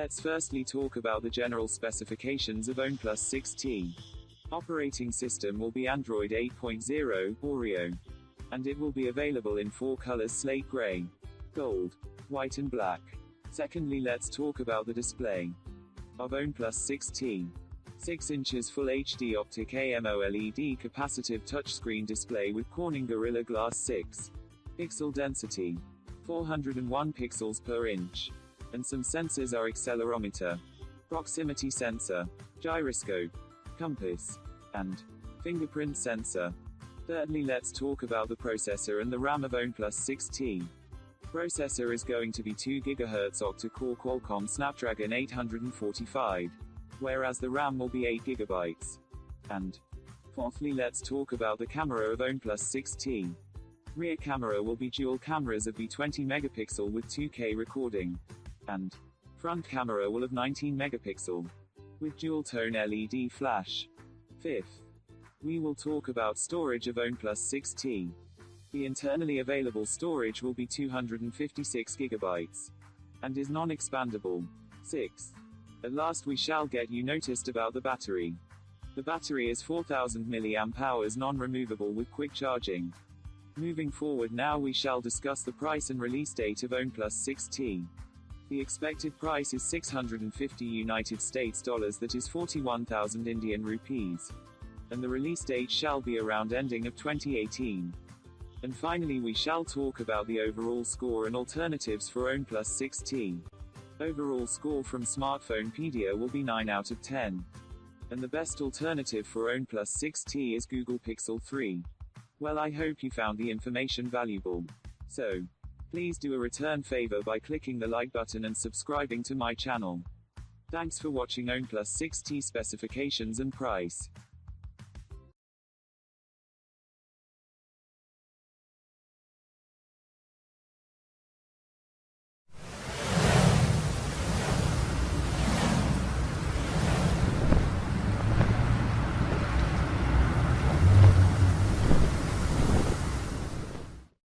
Let's firstly talk about the general specifications of OnePlus 6T. Operating system will be Android 8.0, Oreo. And it will be available in 4 colors: slate gray, gold, white and black. Secondly, let's talk about the display of OnePlus 6T. 6 inches Full HD Optic AMOLED capacitive touchscreen display with Corning Gorilla Glass 6. Pixel density 401 pixels per inch. And some sensors are accelerometer, proximity sensor, gyroscope, compass, and fingerprint sensor. Thirdly, let's talk about the processor and the RAM of OnePlus 6T. Processor is going to be 2 GHz octa-core Qualcomm Snapdragon 845, whereas the RAM will be 8 GB. And fourthly, let's talk about the camera of OnePlus 6T. Rear camera will be dual cameras of the 20 megapixel with 2K recording. And front camera will have 19 megapixel with dual tone LED flash. Fifth, we will talk about storage of OnePlus 6T. The internally available storage will be 256 GB and is non-expandable. Sixth, at last we shall get you noticed about the battery. The battery is 4000 mAh non-removable with quick charging. Moving forward now we shall discuss the price and release date of OnePlus 6T. The expected price is $650 United States dollars, that is 41,000 Indian rupees. And the release date shall be around ending of 2018. And finally we shall talk about the overall score and alternatives for OnePlus 6T. Overall score from Smartphonepedia will be 9 out of 10. And the best alternative for OnePlus 6T is Google Pixel 3. Well, I hope you found the information valuable. So, please do a return favor by clicking the like button and subscribing to my channel. Thanks for watching OnePlus 6T specifications and price.